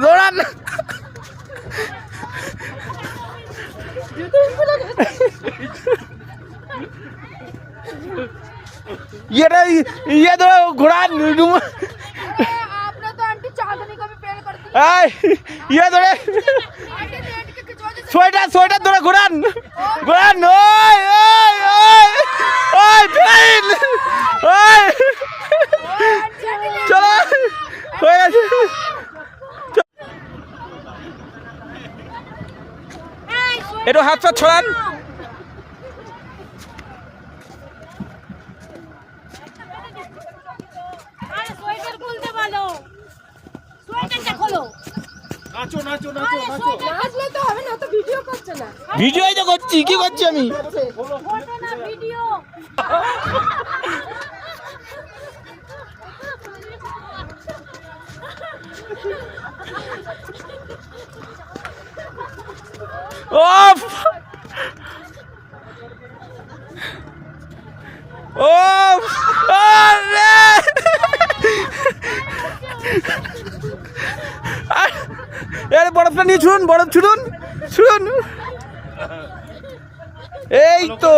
দৌড়ান। ये तो घोड़ा ये थोड़े स्वेटर स्वेटर थोड़ा घुड़ान घुड़ान ओए ओए ओए ओए ट्रेन ओए चलो হয়ে গেছে একটু হাত পা ছড়ান সোয়েটার খুলতে বলো সোয়েটারটা খোলো নাচো নাচো নাচো নাচো নাচলে তো হবে না তো ভিডিও করছে না ভিডিওই তো করছি কি করছি আমি ফটো না ভিডিও ওফ ওফ আরে এর বরফটা নিয়ে ছুড়ুন বরফ ছুড়ুন ছুড়ুন এই তো